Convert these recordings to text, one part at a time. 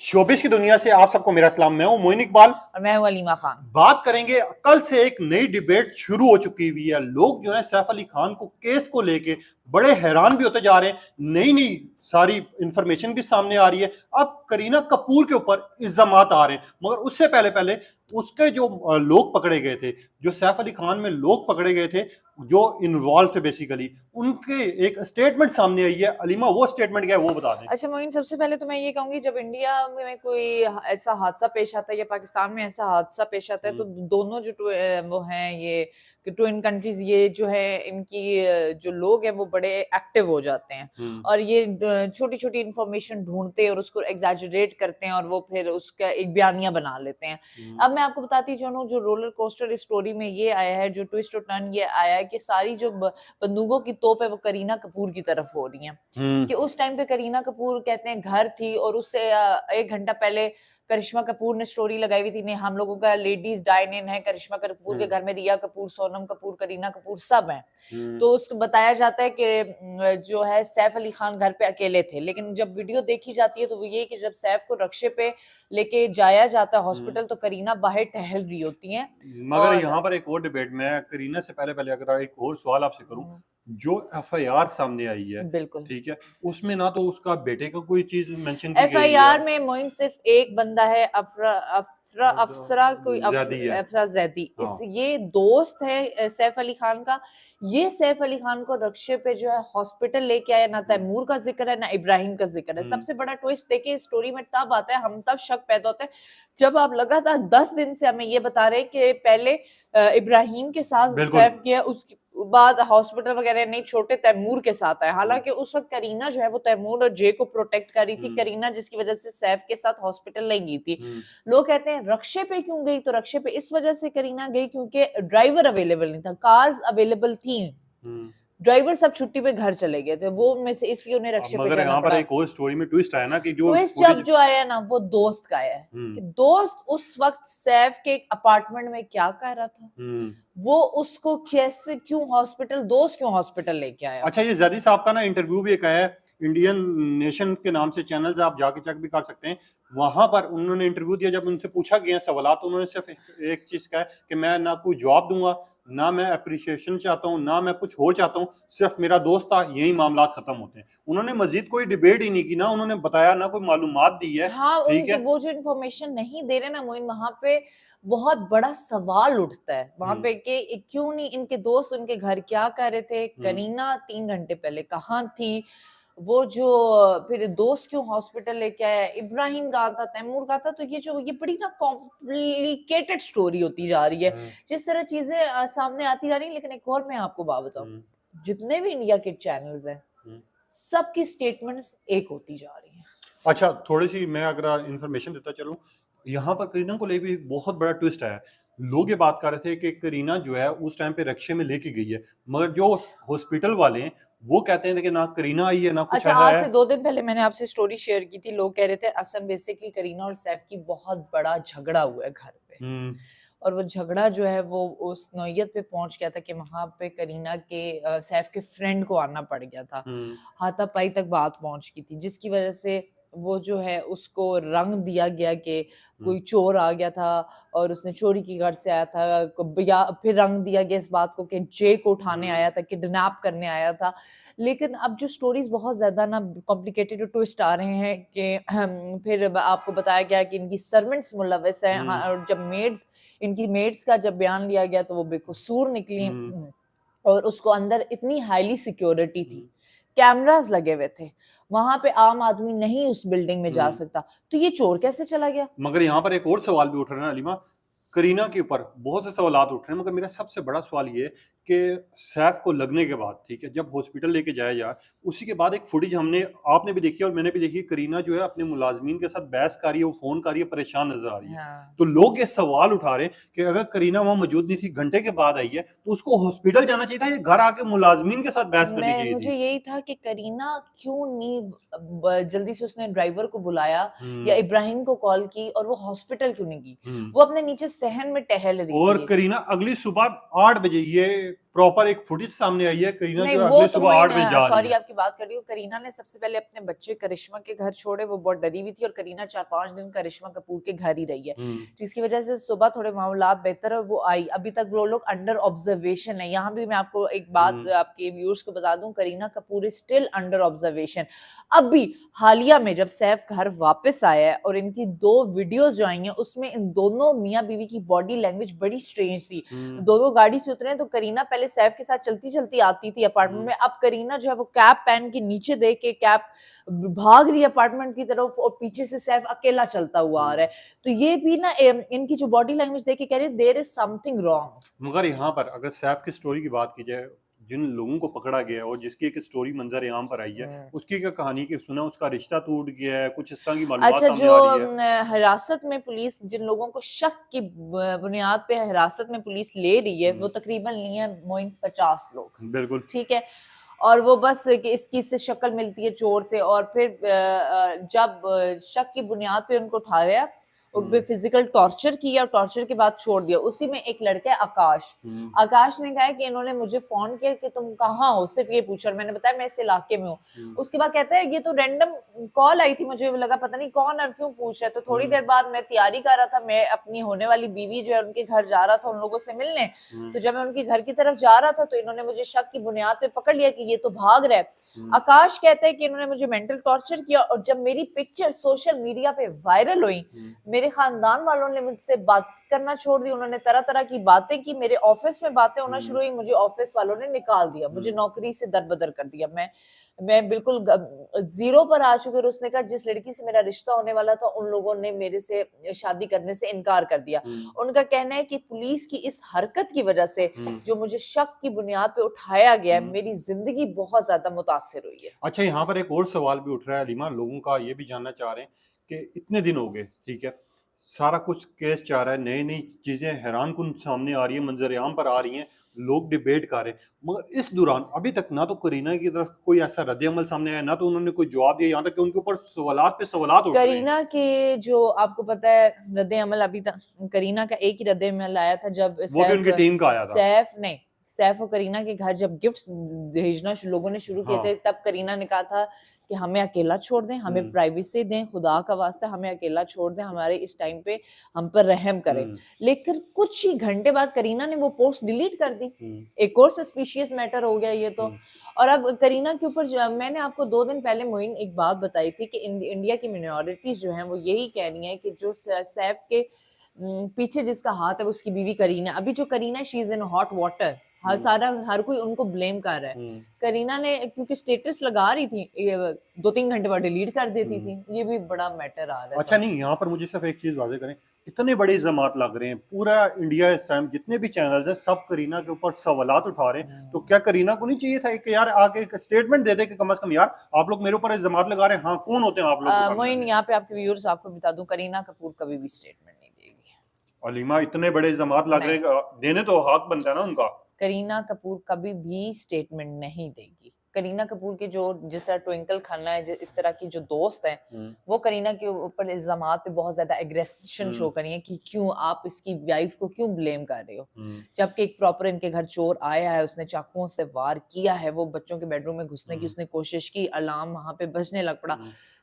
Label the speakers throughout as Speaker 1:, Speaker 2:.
Speaker 1: Showbiz की दुनिया से आप सबको मेरा सलाम। मैं हूं मोइन इकबाल
Speaker 2: और मैं हूं अलीमा खान।
Speaker 1: बात करेंगे। कल से एक नई डिबेट शुरू हो चुकी हुई है। लोग जो है सैफ अली खान को केस को लेके बड़े हैरान भी होते जा रहे हैं। नई नई सारी इंफॉर्मेशन भी सामने आ रही है। अब करीना कपूर के ऊपर इल्जामात आ रहे हैं, मगर उससे पहले पहले उसके जो लोग पकड़े गए थे, जो सैफ अली खान में लोग पकड़े गए थे जो इन्वॉल्व थे, बेसिकली उनके एक स्टेटमेंट सामने आई है। अलीमा, वो स्टेटमेंट क्या है वो बता दें।
Speaker 2: अच्छा मोइन, सबसे पहले तो मैं ये कहूंगी, जब इंडिया में कोई ऐसा हादसा पेश आता है या पाकिस्तान में ऐसा हादसा पेश आता है तो दोनों जो वो हैं, ये ट्विन कंट्रीज, ये जो है इनकी जो लोग हैं वो बड़े एक्टिव हो जाते हैं और ये छोटी छोटी इंफॉर्मेशन ढूंढते हैं और उसको एग्जैजरेट करते हैं और वो फिर उसका एक बयानिया बना लेते हैं। अब मैं आपको बताती चलूं, जो रोलर कोस्टर स्टोरी में ये आया है, जो ट्विस्ट और टर्न ये आया है कि सारी जो बंदूकों की तोप है वो करीना कपूर की तरफ हो रही है। कि उस टाइम पे करीना कपूर कहते हैं घर थी और उससे 1 घंटा पहले करिश्मा कपूर ने स्टोरी लगाई हुई थी, नहीं हम लोगों का लेडीज डाइन इन है, करिश्मा कपूर के घर में रिया कपूर, सोनम कपूर, करीना कपूर सब हैं। तो उसको बताया जाता है कि जो है सैफ अली खान घर पे अकेले थे, लेकिन जब वीडियो देखी जाती है तो वो ये कि जब सैफ को रक्शे पे लेके जाया जाता है हॉस्पिटल तो करीना बाहर टहल रही होती हैं।
Speaker 1: मगर यहाँ पर एक और डिबेट में करीना से पहले पहले अगर एक और सवाल आपसे करूं, जो एफआईआर सामने आई है,
Speaker 2: बिल्कुल
Speaker 1: ठीक है, उसमें ना तो उसका बेटे का कोई चीज मेंशन की गई है।
Speaker 2: एफआईआर में मोइन सिर्फ एक बंदा है, अफसरा कोई अफसरा जैदी।
Speaker 1: हाँ।
Speaker 2: ये दोस्त है सैफ अली खान का। ये सैफ अली खान को रक्शे पे जो है हॉस्पिटल लेके आया, ना तैमूर का जिक्र है ना इब्राहिम का जिक्र है। सबसे बड़ा ट्विस्ट देखिए स्टोरी में तब आता है, हम तब शक पैदा होता है जब आप लगातार 10 दिन से हमें ये बता रहे हैं कि पहले इब्राहिम के साथ सैफ किया, उसके बाद हॉस्पिटल वगैरह नहीं, छोटे तैमूर के साथ है। हालांकि उस वक्त करीना जो है वो तैमूर और जे को प्रोटेक्ट कर रही थी, करीना जिसकी वजह से सैफ के साथ हॉस्पिटल नहीं गई थी। लोग कहते हैं रक्शे पे क्यों गई, तो रक्शे पे इस वजह से करीना गई क्योंकि ड्राइवर अवेलेबल नहीं था, कार्स अवेलेबल थी, ड्राइवर सब छुट्टी पे घर चले गए थे, वो में से इसलिए उन्हें रक्शे पे जाना
Speaker 1: पड़ा। एक और स्टोरी में ट्विस्ट आया ना कि जो
Speaker 2: ट्विस्ट जब जो आया ना वो दोस्त का आया है कि दोस्त उस वक्त सैफ के एक अपार्टमेंट में क्या कर रहा था, वो उसको कैसे क्यों हॉस्पिटल, दोस्त क्यों हॉस्पिटल लेके आया।
Speaker 1: अच्छा, ये जैदी साहब का ना इंटरव्यू भी एक आया है, इंडियन नेशन के नाम से चैनल आप जाके चेक भी कर सकते हैं। वहां पर उन्होंने इंटरव्यू दिया, जब उनसे पूछा गया सवाल तो उन्होंने सिर्फ एक चीज कहा कि मैं ना कोई जवाब दूंगा, ना मैं अप्रिशिएशन चाहता हूँ, ना मैं कुछ और चाहता हूँ, सिर्फ मेरा दोस्त था, यही मामला खत्म होते हैं। उन्होंने मजीद कोई डिबेट ही नहीं की, ना उन्होंने बताया, ना कोई मालूमात दी है।
Speaker 2: हाँ, ठीक है, वो जो इन्फॉर्मेशन नहीं दे रहे ना मोइन, वहां पे बहुत बड़ा सवाल उठता है वहां पे कि क्यों नहीं इनके दोस्त उनके घर क्या कर रहे थे, करीना 3 घंटे पहले कहाँ थी, वो जो फिर दोस्त क्यों हॉस्पिटल लेके आया, इब्राहिम कहा था, तैमूर कहा था। तो ये बड़ी ना कॉम्प्लिकेटेड स्टोरी होती जा रही है जिस तरह चीजें सामने आती जा रही है। लेकिन एक और मैं आपको बात बताऊं, जितने भी इंडिया के चैनल्स हैं सबकी स्टेटमेंट्स एक होती जा रही है।
Speaker 1: अच्छा, थोड़ी सी मैं अगर इंफॉर्मेशन देता चलूं, यहाँ पर करीना को लेके एक बहुत बड़ा ट्विस्ट आया। लोग ये बात कर रहे थे कि करीना जो है उस टाइम पे रक्शे में लेके गई है, मगर जो हॉस्पिटल वाले हैं वो कहते हैं कि ना करीना आई है ना कुछ
Speaker 2: अच्छा, आज से 2 दिन पहले मैंने आपसे स्टोरी शेयर की थी, लोग कह रहे थे असल बेसिकली करीना और सैफ की बहुत बड़ा झगड़ा हुआ है घर पे, और वो झगड़ा जो है वो उस नौयत पे पहुंच गया था कि वहां पे करीना के सैफ के फ्रेंड को आना पड़ गया था, हाथापाई तक बात पहुंच गई थी, जिसकी वजह से वो जो है उसको रंग दिया गया कि कोई चोर आ गया था और उसने चोरी की घर से आया था, या फिर रंग दिया गया इस बात को कि जे को उठाने आया था, किडनैप करने आया था। लेकिन अब जो स्टोरीज बहुत ज्यादा ना कॉम्प्लिकेटेड ट्विस्ट आ रहे हैं कि फिर आपको बताया गया कि इनकी सर्वेंट्स मुलविस हैं, और जब इनकी मेड्स का जब बयान लिया गया तो वो बेकसूर निकली, और उसको अंदर इतनी हाईली सिक्योरिटी थी, कैमरास लगे हुए थे, वहां पे आम आदमी नहीं उस बिल्डिंग में जा सकता, तो ये चोर कैसे चला गया।
Speaker 1: मगर यहाँ पर एक और सवाल भी उठ रहा है ना अलीमा, करीना के ऊपर बहुत से सवाल उठ रहे हैं, मगर मेरा सबसे बड़ा सवाल ये कि सैफ को लगने के बाद, ठीक है, जब हॉस्पिटल लेके जाया जाए, उसी के बाद एक फुटेज आपने भी देखी और मैंने भी देखी, करीना जो है अपने मुलाजमीन के साथ बहस कर रही है, वो फोन कर रही है, परेशान नजर आ रही है। तो लोग ये सवाल उठा रहे हैं कि अगर करीना वहां मौजूद नहीं थी, घंटे के बाद आई है, तो उसको हॉस्पिटल जाना चाहिए था या घर आके मुलाजमीन के साथ बहस करनी चाहिए थी।
Speaker 2: मुझे यही था कि करीना क्यों नहीं जल्दी से उसने ड्राइवर को बुलाया या इब्राहिम को कॉल की, और वो हॉस्पिटल क्यों नहीं की, वो अपने नीचे सहन में टहल रही
Speaker 1: और
Speaker 2: थी।
Speaker 1: करीना अगली सुबह 8 बजे, ये प्रॉपर एक फुटेज सामने आई है, करीना
Speaker 2: नहीं
Speaker 1: जो
Speaker 2: वो
Speaker 1: अगले
Speaker 2: तो
Speaker 1: सुबह 8 बजे जा रही
Speaker 2: सॉरी
Speaker 1: है।
Speaker 2: आपकी बात कर रही हूँ, करीना ने सबसे पहले अपने बच्चे करिश्मा के घर छोड़े, वो बहुत डरी हुई थी और करीना 4-5 दिन करिश्मा कपूर के घर ही रही है, जिसकी वजह से सुबह थोड़े मामलात बेहतर है, वो आई। अभी तक वो लोग अंडर ऑब्जर्वेशन है। यहाँ भी मैं आपको एक बात आपके व्यूअर्स को बता दूं, Kareena Kapoor is still under observation. अब भी हालिया में जब सैफ घर वापस आया है और इनकी 2 वीडियोस जो आई हैं उसमें इन दोनों मियां बीवी की बॉडी लैंग्वेज बड़ी स्ट्रेंज थी। दोनों गाड़ी से उतरे तो करीना पहले सैफ के साथ चलती चलती आती थी अपार्टमेंट में, अब करीना जो है वो कैप पहन के नीचे दे के कैप भाग रही है अपार्टमेंट की तरफ और पीछे से सैफ अकेला चलता हुआ आ रहा है। तो ये भी ना इनकी जो बॉडी लैंग्वेज देख के कह रहे हैं देयर इज समथिंग रॉन्ग।
Speaker 1: मगर यहाँ पर अगर सैफ की स्टोरी की बात की जाए, जिन लोगों को पकड़ा गया और जिसकी एक स्टोरी मंजर यहाँ पर आई है, उसकी क्या कहानी की सुना, उसका रिश्ता टूट गया है, कुछ इस तरह की मालूमात
Speaker 2: अच्छा,
Speaker 1: सामने
Speaker 2: जो
Speaker 1: आ रही है।
Speaker 2: हिरासत में पुलिस जिन लोगों को शक की बुनियाद पे हिरासत में पुलिस ले रही है वो तकरीबन नहीं है मोइन 50 लोग,
Speaker 1: बिल्कुल
Speaker 2: ठीक है। और वो बस कि इसकी से शक्ल मिलती है चोर से, और फिर जब शक की बुनियाद पे उनको उठाया, उन पे फिजिकल टॉर्चर किया और टॉर्चर के बाद छोड़ दिया। उसी में एक लड़का है आकाश, आकाश ने कहा कि इन्होंने मुझे फोन किया कि तुम कहाँ हो, सिर्फ ये पूछा और मैंने बताया मैं इस इलाके में हूँ। उसके बाद कहता है ये तो रैंडम कॉल आई थी, मुझे लगा पता नहीं कौन और क्यों पूछ रहा है। तो थोड़ी देर बाद मैं तैयारी कर रहा था, मैं अपनी होने वाली बीवी जो है उनके घर जा रहा था उन लोगों से मिलने। तो जब मैं उनके घर की तरफ जा रहा था तो इन्होंने मुझे शक की बुनियाद पे पकड़ लिया कि ये तो भाग रहा है। आकाश कहता है कि इन्होंने मुझे मेंटल टॉर्चर किया और जब मेरी पिक्चर सोशल मीडिया पे वायरल हुई, मेरे खानदान वालों ने मुझसे बात करना छोड़ दी, उन्होंने तरह तरह की बातें की, मेरे ऑफिस में बातें होना शुरू हुई, मुझे ऑफिस वालों ने निकाल दिया, मुझे नौकरी से दरबदर कर दिया। मैं बिल्कुल जीरो पर आ चुकी। और उसने कहा जिस लड़की से मेरा रिश्ता होने वाला था उन लोगों ने मेरे से शादी करने से इनकार कर दिया। उनका कहना है कि पुलिस की इस हरकत की वजह से जो मुझे शक की बुनियाद पे उठाया गया है, मेरी जिंदगी बहुत ज्यादा मुतासिर हुई है।
Speaker 1: अच्छा, यहाँ पर एक और सवाल भी उठ रहा है अलीमा, लोगों का ये भी जानना चाह रहे हैं कि इतने दिन हो गए, ठीक है, सारा कुछ केस चाह रहा है, नई नई चीजें हैरान कुन सामने आ रही है, मंजर आम पर आ रही हैं, लोग डिबेट कर रहे हैं, मगर इस दौरान अभी तक ना तो करीना की तरफ कोई ऐसा रद्द अमल सामने आया, ना तो उन्होंने कोई जवाब दिया, यहाँ तक कि उनके ऊपर सवालात पे सवालात उठ रहे हैं।
Speaker 2: करीना के जो आपको पता है रद्द अमल, अभी तक करीना का एक ही रद्द अमल आया था जब
Speaker 1: वो भी उनकी टीम का आया था।
Speaker 2: सैफ और करीना के घर जब गिफ्ट्स भेजना लोगों ने शुरू किए थे, तब करीना ने कहा था कि हमें अकेला छोड़ दें, हमें प्राइवेसी दें, खुदा का वास्ता हमें अकेला छोड़ दें, हमारे इस टाइम पे हम पर रहम करें। लेकिन कुछ ही घंटे बाद करीना ने वो पोस्ट डिलीट कर दी। एक और सस्पिशियस मैटर हो गया ये तो। और अब करीना के ऊपर मैंने आपको 2 दिन पहले मोइन एक बात बताई थी कि इंडिया की मिनॉरिटीज जो हैं वो यही कह रही हैं कि जो सैफ के पीछे जिसका हाथ है वो उसकी बीवी करीना। अभी जो Kareena she is in hot water, हर कोई उनको ब्लेम कर रहा है। करीना ने क्योंकि स्टेटस लगा रही थी 2-3 घंटे बाद डिलीट कर देती थी, ये भी बड़ा मैटर आ रहा है।
Speaker 1: अच्छा, नहीं, यहाँ पर मुझे सिर्फ एक चीज वाज़ेह करें, इतने बड़े इल्जामात लग रहे हैं, पूरा इंडिया इस टाइम जितने भी चैनल्स हैं सब करीना के ऊपर सवालात उठा रहे हैं, तो क्या करीना को नहीं चाहिए था कि यार आके एक स्टेटमेंट दे दे कि कम से कम यार आप लोग मेरे ऊपर इल्जामात लगा रहे हैं, हाँ कौन होते हैं आप लोग?
Speaker 2: मोइन, यहाँ पे आपके व्यूअर्स आपको बता दूं, करीना कपूर कभी भी स्टेटमेंट नहीं देगी।
Speaker 1: अलीमा, इतने बड़े इल्जामात लग रहे हैं, देने तो हक बनता है ना उनका।
Speaker 2: करीना कपूर कभी भी स्टेटमेंट नहीं देगी। करीना कपूर के जो जिस तरह ट्विंकल खन्ना है, इस तरह की जो दोस्त हैं, वो करीना के ऊपर इल्जामात पे बहुत ज्यादा एग्रेशन शो करी है कि क्यों आप इसकी वाइफ को क्यों ब्लेम कर रहे हो, जबकि एक प्रॉपर इनके घर चोर आया है, उसने चाकुओं से वार किया है, वो बच्चों के बेडरूम में घुसने की उसने कोशिश की, अलार्म वहां पे बजने लग पड़ा।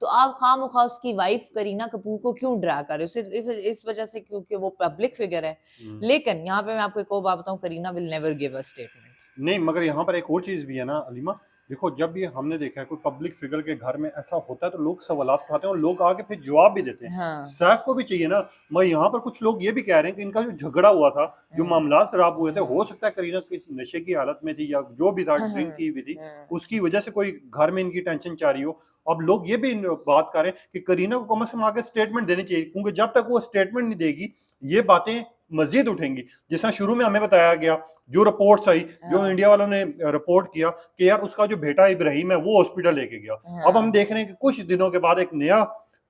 Speaker 2: तो आप खामखा उसकी वाइफ करीना कपूर को क्यों ड्रा कर रहे हो? इस वजह से क्योंकि वो पब्लिक फिगर है। लेकिन यहाँ पे मैं आपको एक और बात बताऊं, Kareena will never give a statement.
Speaker 1: नहीं, मगर यहाँ पर एक और चीज भी है ना अलीमा, देखो जब ये हमने देखा है कोई पब्लिक फिगर के घर में ऐसा होता है तो लोग सवालात उठाते हैं और लोग आके फिर जवाब भी देते हैं।
Speaker 2: हाँ।
Speaker 1: सैफ को भी चाहिए ना। मैं यहाँ पर कुछ लोग ये भी कह रहे हैं कि इनका जो झगड़ा हुआ था, जो मामला खराब हुए थे, हो सकता है करीना किस नशे की हालत में थी या जो भी था, ड्रिंक की हुई थी, उसकी वजह से कोई घर में इनकी टेंशन चाह रही हो। अब लोग ये भी बात कर रहे हैं कि करीना को कम से कम आगे स्टेटमेंट देनी चाहिए, क्योंकि जब तक वो स्टेटमेंट नहीं देगी ये बातें मजीद उठेंगी। जिस तरह शुरू में हमें बताया गया, जो रिपोर्ट्स आई, जो इंडिया वालों ने रिपोर्ट किया कि यार उसका जो बेटा इब्राहिम है वो हॉस्पिटल लेके गया। अब हम देख रहे हैं कि कुछ दिनों के बाद एक नया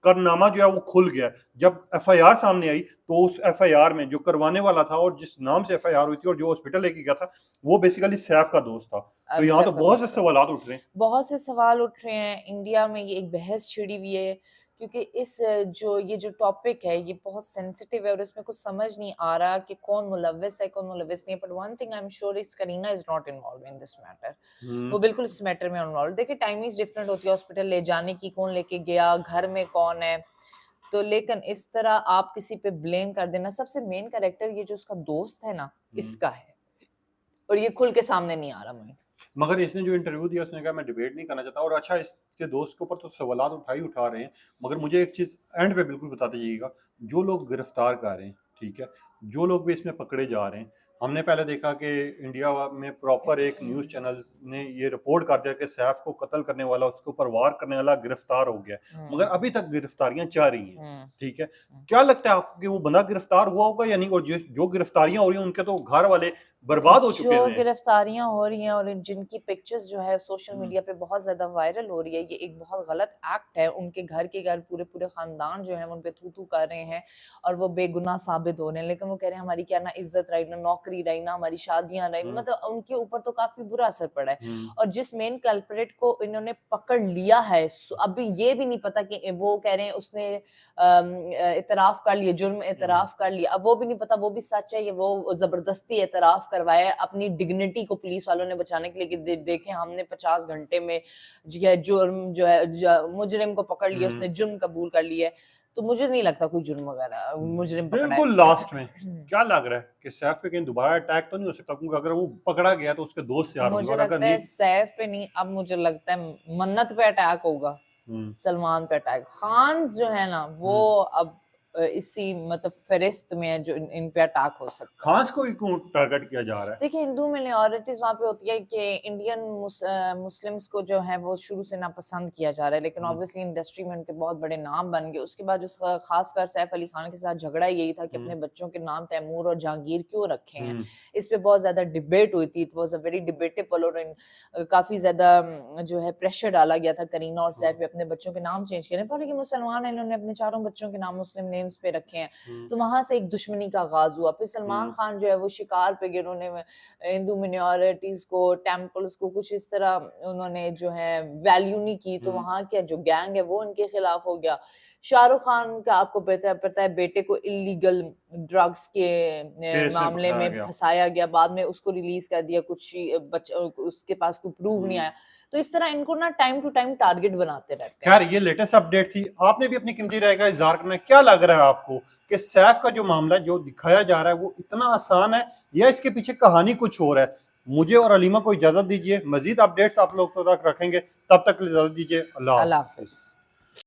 Speaker 1: करनामा जो है वो खुल गया। जब एफआईआर सामने आई तो उस एफआईआर में जो करवाने वाला था और जिस नाम से एफआईआर हुई थी और जो हॉस्पिटल लेके गया था वो बेसिकली सैफ का दोस्त था। तो यहाँ तो बहुत से सवाल उठ रहे हैं।
Speaker 2: बहुत से सवाल उठ रहे हैं। इंडिया में ये एक बहस छिड़ी हुई है क्योंकि इस ये जो टॉपिक है ये बहुत सेंसिटिव है और इसमें कुछ समझ नहीं आ रहा कि कौन मुलव्विस है कौन मुलव्विस नहीं है, but one thing I am sure is Kareena is not involve in this matter.
Speaker 1: Hmm.
Speaker 2: वो बिल्कुल इस मैटर में इन्वॉल्व, देखिए टाइमिंग्स डिफरेंट होती है, हॉस्पिटल ले जाने की, कौन लेके गया, घर में कौन है, तो लेकिन इस तरह आप किसी पे ब्लेम कर देना, सबसे मेन कैरेक्टर ये जो उसका दोस्त है ना इसका है, और ये खुल के सामने नहीं आ रहा मुझे।
Speaker 1: मगर इसने जो इंटरव्यू दिया उसने कहा मैं डिबेट नहीं करना चाहता, और अच्छा इसके दोस्त के ऊपर तो सवालात उठा रहे हैं, मगर मुझे एक चीज़ एंड पे बिल्कुल बता दीजिएगा, जो लोग गिरफ्तार कर रहे हैं, ठीक है, जो लोग भी इसमें पकड़े जा रहे हैं, हमने पहले देखा कि इंडिया में प्रॉपर एक न्यूज़ चैनल ने ये रिपोर्ट कर दिया कि सैफ को कत्ल करने वाला, उसके ऊपर वार करने वाला गिरफ्तार हो गया, मगर अभी तक गिरफ्तारियां चल रही हैं, ठीक है, क्या लगता है आपको कि वो बंदा गिरफ्तार हुआ होगा या नहीं, और जो गिरफ्तारियां हो रही हैं उनके तो घर वाले बर्बाद हो चुके
Speaker 2: जो
Speaker 1: हैं।
Speaker 2: गिरफ्तारियां हो रही हैं और जिनकी पिक्चर्स जो है सोशल
Speaker 1: हम्म।
Speaker 2: मीडिया पे बहुत ज्यादा वायरल हो रही है, ये एक बहुत गलत एक्ट है, उनके घर के घर पूरे पूरे खानदान जो है उन पे थू थू कर रहे हैं और वो बेगुनाह साबित हो रहे हैं, लेकिन वो कह रहे हैं हमारी क्या ना इज्जत रही, ना नौकरी रही, ना हमारी शादियां रही, मतलब उनके ऊपर तो काफी बुरा असर पड़ा है। और जिस मेन कल्प्रेट को इन्होंने पकड़ लिया है, अभी ये भी नहीं पता कि वो कह रहे हैं उसने इतराफ कर लिया, जुर्म इतराफ कर लिया, अब वो भी नहीं पता वो भी सच है, ये वो जबरदस्ती इतराफ करवाया है अपनी डिग्निटी को पुलिस वालों ने बचाने के लिए कि देखें हमने 50 घंटे में जो है जुर्म जो है मुजरिम को पकड़ लिया, उसने जुर्म कबूल कर लिया है, तो मुझे नहीं लगता कोई जुर्म वगैरह मुजरिम पकड़ा है।
Speaker 1: बिल्कुल लास्ट में क्या लग रहा है कि सैफ पे कहीं दोबारा अटैक तो नहीं हो सकता, क्योंकि अगर वो पकड़ा गया तो उसके दोस्त यार होंगे,
Speaker 2: मुझे
Speaker 1: और अगर
Speaker 2: लगता है
Speaker 1: नहीं
Speaker 2: सैफ पे नहीं, अब मुझे लगता है मन्नत पे अटैक होगा, सलमान पे अटैक, खान जो है ना वो अब इसी मतलब फहरिस्त में है जो इन पे अटैक हो सकता है।
Speaker 1: खास को क्यों टारगेट किया जा रहा है?
Speaker 2: देखिए हिंदू माइनॉरिटीज वहाँ पे होती है कि इंडियन मुस्लिम्स को जो है वो शुरू से नापसंद किया जा रहा है, लेकिन ऑब्वियसली इंडस्ट्री में उनके बहुत बड़े नाम बन गए, उसके बाद जो खासकर सैफ अली खान के साथ झगड़ा यही था कि अपने बच्चों के नाम तैमूर और जहांगीर क्यों रखे हैं, इस पे बहुत ज्यादा डिबेट हुई थी, it was a very debatable, और काफी ज्यादा जो है प्रेशर डाला गया था करीना और सैफ पे अपने बच्चों के नाम चेंज करने पर, लेकिन मुसलमान है इन्होंने अपने चारों बच्चों के नाम मुस्लिम नेम्स पे रखे हैं, तो वहां से एक दुश्मनी का आगाज हुआ। फिर सलमान खान जो है वो शिकार पे गए, उन्होंने हिंदू मिनॉरिटीज को, टेम्पल्स को कुछ इस तरह उन्होंने जो है वैल्यू नहीं की, तो वहां का जो गैंग है वो उनके खिलाफ हो गया। शाहरुख खान का आपको पता है बेटे को इलीगल ड्रग्स के मामले में फंसाया गया, बाद में उसको रिलीज कर दिया, कुछ उसके पास कोई प्रूफ नहीं आया, तो इस तरह इनको ना टाइम टू टाइम टारगेट बनाते रहते हैं।
Speaker 1: खैर ये लेटेस्ट अपडेट थी, आपने भी अपनी कीमती राय का इजहार करना है, क्या लग रहा है आपको कि सैफ का जो मामला जो दिखाया जा रहा है वो इतना आसान है या इसके पीछे कहानी कुछ और है? मुझे और अलीमा को इजाजत दीजिए, मजीद अपडेट्स आप लोग तक रखेंगे, तब तक इजाजत दीजिए, अल्लाह
Speaker 2: हाफिज।